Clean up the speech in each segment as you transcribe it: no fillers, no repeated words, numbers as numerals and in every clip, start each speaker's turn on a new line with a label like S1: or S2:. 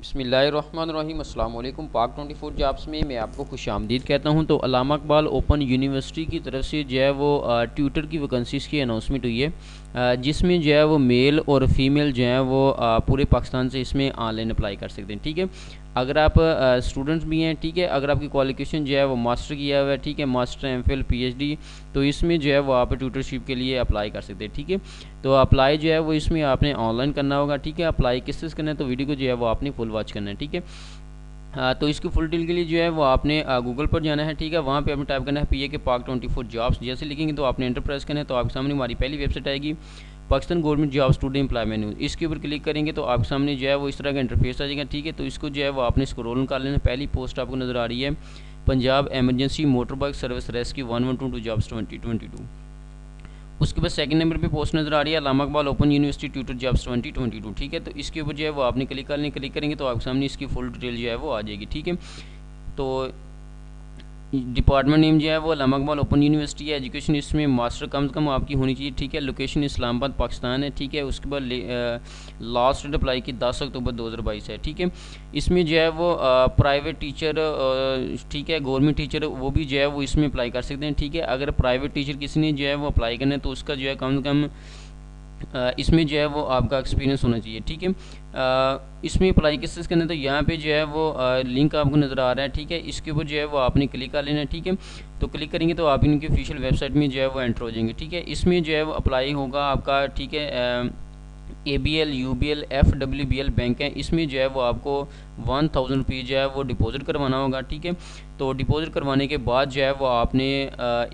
S1: बिस्मिल्लाहिर्रहमानिर्रहीम। अस्सलाम वालेकुम। पाक 24 जॉब्स में मैं आपको खुशामदीद कहता हूं। तो अल्लामा इकबाल ओपन यूनिवर्सिटी की तरफ से जो है वो ट्यूटर की वैकेंसीज़ की अनाउंसमेंट हुई है, जिसमें जो है वो मेल और फीमेल जो है वो पूरे पाकिस्तान से इसमें ऑनलाइन अप्लाई कर सकते हैं। ठीक है, अगर आप स्टूडेंट्स भी हैं, ठीक है, अगर आपकी क्वालिफिकेशन जो है वो मास्टर किया हुआ है, ठीक है, मास्टर एमफिल पीएचडी, तो इसमें जो है वो आप ट्यूटरशिप के लिए अप्लाई कर सकते हैं। ठीक है, तो अप्लाई जो है वो इसमें आपने ऑनलाइन करना होगा। ठीक है, अप्लाई किस चीज़ करना है, तो वीडियो को जो है वो आपने फुल वॉच करना है। ठीक है, तो इसकी फुल डिटेल के लिए जो है वो आपने गूगल पर जाना है। ठीक है, वहाँ पे आपने टाइप करना है पीए के पाक 24 जॉब्स। जैसे लिखेंगे तो आपने एंटर प्रेस करना है, तो आपके सामने हमारी पहली वेबसाइट आएगी, Pakistan government job student employment news. इसके ऊपर क्लिक करेंगे तो आपके सामने जो है वो इस तरह का इंटरफेस आ जाएगा। ठीक है, तो इसको जो है वो आपने स्क्रॉल कर लेना। पहली पोस्ट आपको नज़र आ रही है, Punjab emergency motor bike service rescue 1122 jobs 2022। उसके बाद सेकंड नंबर पे पोस्ट नज़र आ रही है, Allama Iqbal open university tutor jobs 2022। ठीक है, तो इसके ऊपर जो है वो आपने क्लिक करने क्लिक करेंगे तो आपके सामने इसकी फुल डिटेल जो है वो आ जाएगी। ठीक है, तो डिपार्टमेंट नेम जो है वो अल्लामा इकबाल ओपन यूनिवर्सिटी है। एजुकेशन इसमें मास्टर कम से कम आपकी होनी चाहिए। ठीक है, लोकेशन इस्लामाबाद पाकिस्तान है। ठीक है, उसके बाद लास्ट डेट अप्लाई की 10 अक्टूबर 2022 है। ठीक है, इसमें जो है वो प्राइवेट टीचर, ठीक है, गवर्नमेंट टीचर, वो भी जो है वो इसमें अप्लाई कर सकते हैं। ठीक है, अगर प्राइवेट टीचर किसी ने जो है वो अप्लाई करना है तो उसका जो है कम से कम इसमें जो है वो आपका एक्सपीरियंस होना चाहिए। ठीक है, इसमें अप्लाई किस चीज़ करना है, तो यहाँ पे जो है वो लिंक आपको नज़र आ रहा है। ठीक है, इसके ऊपर जो है वो आपने क्लिक कर लेना है। ठीक है, तो क्लिक करेंगे तो आप इनकी ऑफिशियल वेबसाइट में जो है वो एंटर हो जाएंगे। ठीक है, इसमें जो है वो अप्लाई होगा आपका। ठीक है, ABL UBL FWBL बैंक है, इसमें जो है वो आपको 1000 रुपीज़ जो है वो डिपॉजिट करवाना होगा। ठीक है, तो डिपॉजिट करवाने के बाद जो है वो आपने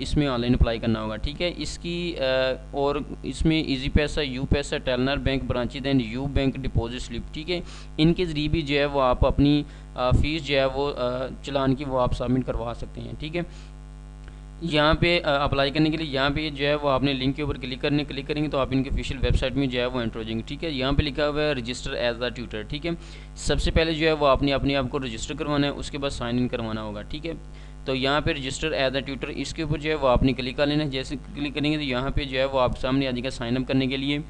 S1: इसमें ऑनलाइन अप्लाई करना होगा। ठीक है, इसकी और इसमें इजी पैसा, UPaisa, Telenor bank branches and U bank deposit slip, ठीक है, इनके ज़रिए भी जो है वो आप अपनी फ़ीस जो है वो चलान की वो आप सबमिट करवा सकते हैं। ठीक है, यहाँ पे अप्लाई करने के लिए यहाँ पे जो है वो आपने लिंक के ऊपर क्लिक करेंगे तो आप इनकी ऑफिशियल वेबसाइट में जो है वो एंटर हो जाएंगे। ठीक है, यहाँ पे लिखा हुआ है रजिस्टर एज द ट्यूटर। ठीक है, सबसे पहले जो है वो आपने अपने आप को रजिस्टर करवाना है, उसके बाद साइन इन करवाना होगा। ठीक है, तो यहाँ पे रजिस्टर एज द ट्यूटर, इसके ऊपर जो है वो आपने क्लिक कर लेना है। जैसे क्लिक करेंगे तो यहाँ पे जो है वो आपके सामने आ जाएगा साइन अप करने के लिए।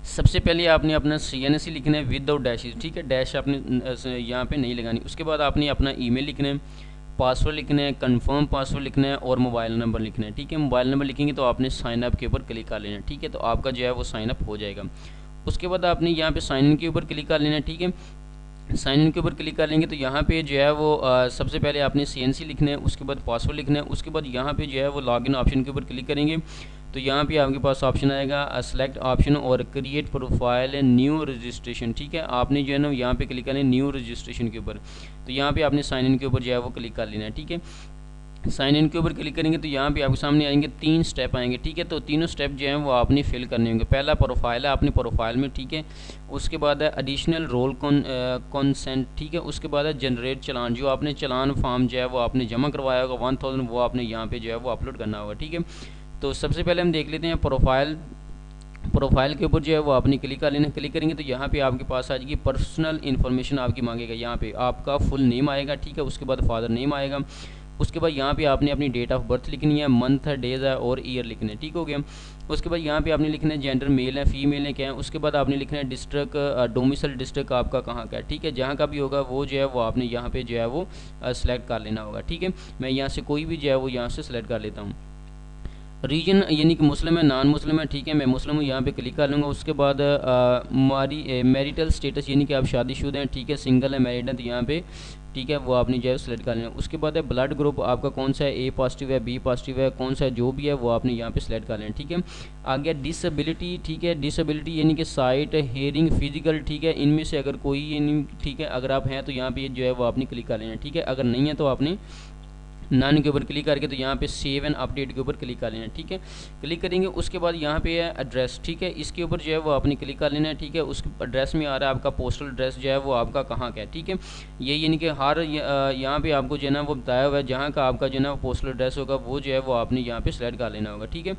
S1: सबसे पहले आपने अपना CNC लिखना है विदाउट डैशेज। ठीक है, डैश आपने यहाँ पे नहीं लगानी। उसके बाद आपने अपना ईमेल लिखना है, पासवर्ड लिखना है, कंफर्म पासवर्ड लिखना है और मोबाइल नंबर लिखना है। ठीक है, मोबाइल नंबर लिखेंगे तो आपने साइन अप के ऊपर क्लिक कर लेना है। ठीक है, तो आपका जो है वो साइन अप हो जाएगा। उसके बाद आपने यहाँ पे साइन इन के ऊपर क्लिक कर लेना है। ठीक है, साइन इन के ऊपर क्लिक कर लेंगे तो यहाँ पे जो है वो सबसे पहले आपने CNC लिखना है, उसके बाद पासवर्ड लिखना है, उसके बाद यहाँ पे जो है वो लॉगिन ऑप्शन के ऊपर क्लिक करेंगे तो यहाँ पे आपके पास ऑप्शन आएगा सेलेक्ट ऑप्शन और create profile and new registration. ठीक है, आपने जो है ना यहाँ पे क्लिक करना है न्यू रजिस्ट्रेशन के ऊपर, तो यहाँ पे आपने साइन इन के ऊपर जो है वो क्लिक कर लेना है। ठीक है, साइन इन के ऊपर क्लिक करेंगे तो यहाँ पे आपके सामने आएंगे 3 स्टेप आएंगे। ठीक है, तो तीनों स्टेप जो हैं वो आपने फिल करने होंगे। पहला प्रोफाइल है, आपने प्रोफाइल में, ठीक है, उसके बाद है एडिशनल रोल कॉन्सेंट। ठीक है, उसके बाद है जनरेट चलान, जो आपने चलान फॉर्म जो है वो आपने जमा करवाया होगा 1000, वो आपने यहाँ पे जो है वो अपलोड करना होगा। ठीक है, तो सबसे पहले हम देख लेते हैं प्रोफाइल। प्रोफाइल के ऊपर जो है वो आपने क्लिक कर लेना। क्लिक करेंगे तो यहाँ पे आपके पास आ जाएगी पर्सनल इन्फॉर्मेशन आपकी मांगेगा। यहाँ पे आपका फुल नेम आएगा। ठीक है, उसके बाद फादर नेम आएगा। उसके बाद यहाँ पे आपने अपनी डेट ऑफ बर्थ लिखनी है, मंथ है, डेज है और ईयर लिखना है। ठीक हो गया, उसके बाद यहाँ पे आपने लिखना है जेंडर मेल है फीमेल है क्या है। उसके बाद आपने लिखना है डिस्ट्रिक्ट, डोमिसाइल डिस्ट्रिक्ट आपका कहाँ का है। ठीक है, जहाँ का भी होगा वो जो है वो आपने यहाँ पे जो है वो सेलेक्ट कर लेना होगा। ठीक है, मैं यहाँ से कोई भी जो है वो यहाँ से सेलेक्ट कर लेता हूँ। रीजन यानी कि मुस्लिम है, नॉन मुस्लिम है। ठीक है, मैं मुस्लिम हूँ, यहाँ पे क्लिक कर लूँगा। उसके बाद मैरिटल स्टेटस यानी कि आप शादीशुदा हैं। ठीक है, सिंगल है, मैरिड है, तो यहाँ पे ठीक है वो आपने जो है सेलेक्ट कर लेना। उसके बाद है ब्लड ग्रुप आपका कौन सा है, A पॉजिटिव है, B पॉजिटिव है, कौन सा है, जो भी है वो आपने यहाँ पे सेलेक्ट कर लेना। ठीक है, आगे डिसेबिलिटी। ठीक है, डिसेबिलिटी यानी कि साइट, हेयरिंग, फिजिकल। ठीक है, इनमें से अगर कोई यानी, ठीक है, अगर आप हैं तो यहाँ पे जो है वो आपने क्लिक कर लेना। ठीक है, अगर नहीं है तो आपने नन के ऊपर क्लिक करके तो यहाँ पे सेव एंड अपडेट के ऊपर क्लिक कर लेना है। ठीक है, क्लिक करेंगे उसके बाद यहाँ पे है एड्रेस। ठीक है, इसके ऊपर जो है वो आपने क्लिक कर लेना है। ठीक है, उस एड्रेस में आ रहा है आपका पोस्टल एड्रेस जो है वो आपका कहाँ का है। ठीक है, ये यानी कि हर यहाँ पे आपको जो है ना वो बताया हुआ है जहाँ का आपका जो है ना पोस्टल एड्रेस होगा वो जो है वो आपने यहाँ पे सेलेक्ट कर लेना होगा। ठीक है,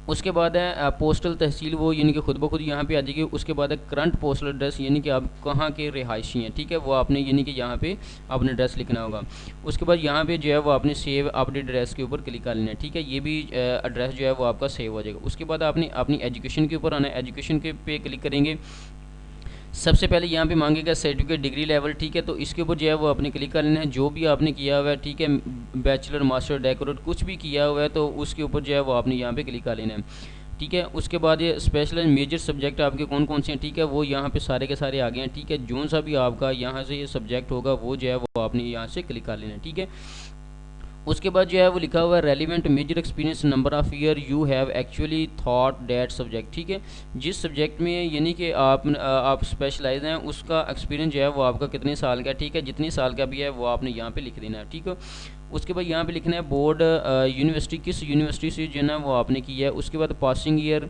S1: उसके बाद है पोस्टल तहसील, वो यानी कि खुद ब खुद यहाँ पे आ जाएगी। उसके बाद है करंट पोस्टल एड्रेस यानी कि आप कहाँ के रिहायशी हैं। ठीक है, वो आपने यानी कि यहाँ पे अपना एड्रेस लिखना होगा। उसके बाद यहाँ पे जो है वो आपने सेव अपडेट एड्रेस के ऊपर क्लिक कर लेना है। ठीक है, ये भी एड्रेस जो है वो आपका सेव हो जाएगा। उसके बाद आपने अपनी एजुकेशन के ऊपर आना है, एजुकेशन के पे क्लिक करेंगे सबसे पहले यहाँ पे मांगेगा सर्टिफिकेट डिग्री लेवल, ठीक है। तो इसके ऊपर जो है वो आपने क्लिक कर लेना है। जो भी आपने किया हुआ है, ठीक है, बैचलर मास्टर डेकोरेट कुछ भी किया हुआ है तो उसके ऊपर जो है वो आपने यहाँ पे क्लिक कर लेना है, ठीक है। उसके बाद ये स्पेशल एंड मेजर सब्जेक्ट आपके कौन कौन से हैं, ठीक है, वो यहाँ पे सारे के सारे आ गए हैं, ठीक है। जो सा भी आपका यहाँ से ये सब्जेक्ट होगा वो जो है वो आपने यहाँ से क्लिक कर लेना है, ठीक है। उसके बाद जो है वो लिखा हुआ है relevant major experience number of year you have actually thought that subject, ठीक है। जिस सब्जेक्ट में यानी कि आप स्पेशलाइज हैं उसका एक्सपीरियंस जो है वो आपका कितने साल का, ठीक है, जितनी साल का भी है वो आपने यहाँ पे लिख देना है, ठीक है। उसके बाद यहाँ पे लिखना है बोर्ड यूनिवर्सिटी, किस यूनिवर्सिटी से जो है ना वो आपने किया है। उसके बाद पासिंग ईयर,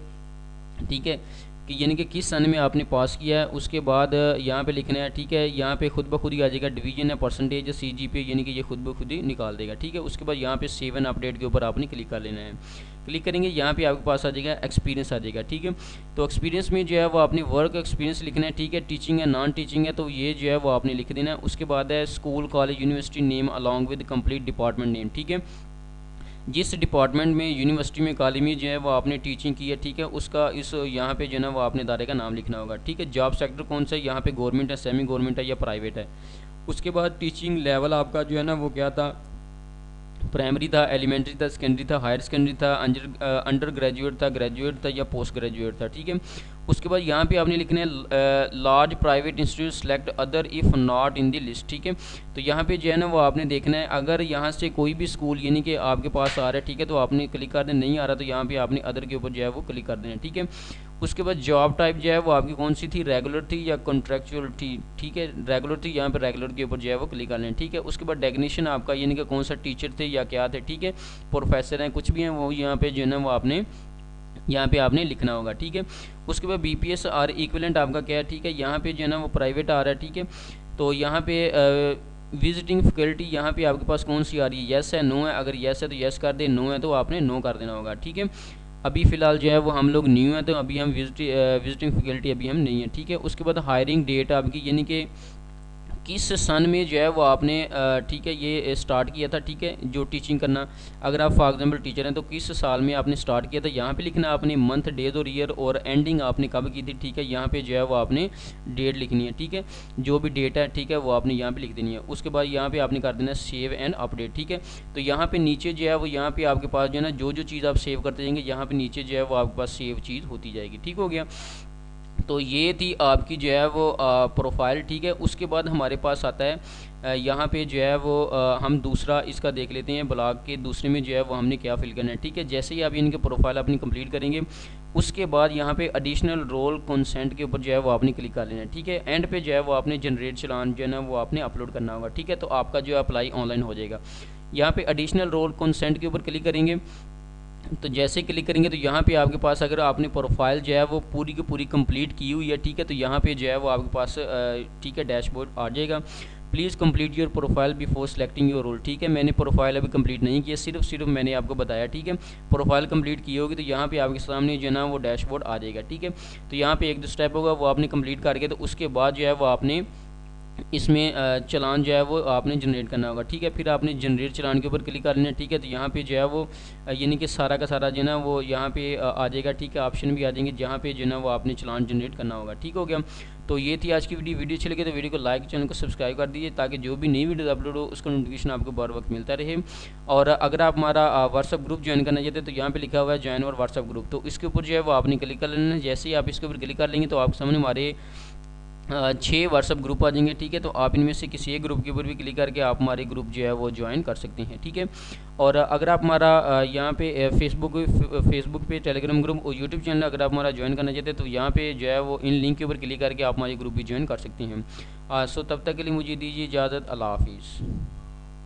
S1: ठीक है, कि यानी कि किस सन में आपने पास किया है। उसके बाद यहाँ पे लिखना है, ठीक है, यहाँ पे खुद ब खुद ही आ जाएगा डिवीजन है, परसेंटेज है, CGPA, यानी कि ये खुद ब खुद ही निकाल देगा, ठीक है। उसके बाद यहाँ पे सेव एंड अपडेट के ऊपर आपने क्लिक कर लेना है। क्लिक करेंगे, यहाँ पे आपके पास आ जाएगा एक्सपीरियंस आ जाएगा, ठीक है। तो एक्सपीरियंस में जो है वो आपने वर्क एक्सपीरियंस लिखना है, ठीक है। टीचिंग है, नॉन टीचिंग है, तो ये जो है वो आपने लिख देना है। उसके बाद है school college university name along with complete department name, ठीक है। जिस डिपार्टमेंट में यूनिवर्सिटी में कॉलेज में जो है वो आपने टीचिंग की है, ठीक है, उसका इस यहाँ पे जो है ना वो आपने इदारे का नाम लिखना होगा, ठीक है। जॉब सेक्टर कौन सा है, यहाँ पे गवर्नमेंट है, सेमी गवर्नमेंट है या प्राइवेट है। उसके बाद टीचिंग लेवल आपका जो है ना वो क्या था, प्राइमरी था, एलिमेंट्री था, सेकेंडरी था, हायर सेकेंडरी था, अंडर ग्रेजुएट था, ग्रेजुएट था या पोस्ट ग्रेजुएट था, ठीक है। उसके बाद यहाँ पे आपने लिखना है large private institute select other if not in the list, ठीक है। तो यहाँ पे जो है ना वो आपने देखना है अगर यहाँ से कोई भी स्कूल यानी कि आपके पास आ रहा है, ठीक है, तो आपने क्लिक कर देना, नहीं आ रहा तो यहाँ पे आपने अदर के ऊपर जो है वो क्लिक कर देना, ठीक है। उसके बाद जॉब टाइप जो है वो आपकी कौन सी थी, रेगुलर थी या कॉन्ट्रेक्चुअल थी, ठीक है, रेगुलर थी, यहाँ पे रेगुलर के ऊपर जो है वो क्लिक कर लें, ठीक है। उसके बाद डेफिनेशन आपका यानी कि कौन सा टीचर थे या क्या थे, ठीक है, प्रोफेसर हैं, कुछ भी हैं, वो यहाँ पे जो है ना वो आपने यहाँ पे आपने लिखना होगा, ठीक है। उसके बाद BPS और इक्विवेलेंट आपका क्या है, ठीक है, यहाँ पे जो है ना वो प्राइवेट आ रहा है, ठीक है। तो यहाँ पे विजिटिंग फैकल्टी यहाँ पे आपके पास कौन सी आ रही है, येस है, नो है। अगर येस है तो येस कर दे, नो है तो आपने नो कर देना होगा, ठीक है। अभी फ़िलहाल जो है वो हम लोग न्यू है तो अभी हम विजिटिंग फैकल्टी अभी हम नहीं है, ठीक है। उसके बाद हायरिंग डेट आपकी यानी कि किस सन में जो है वो आपने ठीक है ये स्टार्ट किया था, ठीक है, जो टीचिंग करना। अगर आप फॉर एग्जांपल टीचर हैं तो किस साल में आपने स्टार्ट किया था, यहाँ पे लिखना आपने मंथ, डेज और ईयर, और एंडिंग आपने कब की थी, ठीक है। यहाँ पे जो है वो आपने डेट लिखनी है, ठीक है, जो भी डेट है, ठीक है, वो आपने यहाँ पे लिख देनी है। उसके बाद यहाँ पे आपने कर देना सेव एंड अपडेट, ठीक है। तो यहाँ पे नीचे जो है वो यहाँ पे आपके पास जो है ना जो चीज़ आप सेव करते जाएंगे यहाँ पे नीचे जो है वो आपके पास सेव चीज़ होती जाएगी, ठीक हो गया। तो ये थी आपकी जो है वो प्रोफाइल, ठीक है। उसके बाद हमारे पास आता है यहाँ पे जो है वो हम दूसरा इसका देख लेते हैं, ब्लॉग के दूसरे में जो है वो हमने क्या फिल करना है, ठीक है। जैसे ही आप इनके प्रोफाइल अपनी कंप्लीट करेंगे उसके बाद यहाँ पे एडिशनल रोल कंसेंट के ऊपर जो है वो आपने क्लिक कर लेना है, ठीक है। एंड पे जो है वो आपने जनरेट चलान जो है ना वो आपने अपलोड करना होगा, ठीक है। तो आपका जो अप्लाई ऑनलाइन हो जाएगा। यहाँ पे एडिशनल रोल कंसेंट के ऊपर क्लिक करेंगे तो जैसे क्लिक करेंगे तो यहाँ पे आपके पास अगर आपने प्रोफाइल जो है वो पूरी की पूरी कंप्लीट की हुई है, ठीक है, तो यहाँ पे जो है वो आपके पास ठीक है डैशबोर्ड आ जाएगा। Please complete your profile before selecting your role, ठीक है। मैंने प्रोफाइल अभी कंप्लीट नहीं किया, सिर्फ मैंने आपको बताया, ठीक है। प्रोफाइल कंप्लीट की होगी तो यहाँ पे आपके सामने जो है ना वो डैशबोर्ड आ जाएगा, ठीक है। तो यहाँ पे एक दो स्टेप होगा वो आपने कंप्लीट करके तो उसके बाद जो है वो आपने इसमें चलान जो है वो आपने जनरेट करना होगा, ठीक है। फिर आपने जनरेट चलान के ऊपर क्लिक कर लेना है, ठीक है। तो यहाँ पे जो है वो यानी कि सारा का सारा जो है ना वो यहाँ पे आ जाएगा, ठीक है। ऑप्शन भी आ जाएंगे जहाँ पे जो है ना वो आपने चलान जनरेट करना होगा, ठीक हो गया। तो ये थी आज की वीडियो अच्छी लगी तो वीडियो को लाइक, चैनल को सब्सक्राइब कर दीजिए ताकि जो भी नई वीडियो अपलोड हो उसका नोटिफिकेशन आपको बार वक्त मिलता रहे। और अगर आप हमारा व्हाट्सअप ग्रुप ज्वाइन करना चाहते हैं तो यहाँ पे लिखा हुआ है ज्वाइन और व्हाट्सअप ग्रुप, तो इसके ऊपर जो है वो आपने क्लिक कर लेना है। जैसे ही आप इसके ऊपर क्लिक कर लेंगे तो आपके सामने हमारे 6 व्हाट्सअप ग्रुप आ जाएंगे, ठीक है। तो आप इनमें से किसी एक ग्रुप के ऊपर भी क्लिक करके आप हमारे ग्रुप जो है वो ज्वाइन कर सकते हैं, ठीक है। और अगर आप हमारा यहाँ पे फेसबुक पे, टेलीग्राम ग्रुप और यूट्यूब चैनल अगर आप हमारा ज्वाइन करना चाहते हैं तो यहाँ पे जो है वो इन लिंक के ऊपर क्लिक करके आप हमारे ग्रुप भी ज्वाइन कर सकते हैं। सो तब तक के लिए मुझे दीजिए इजाज़त, अल्लाह हाफिज़।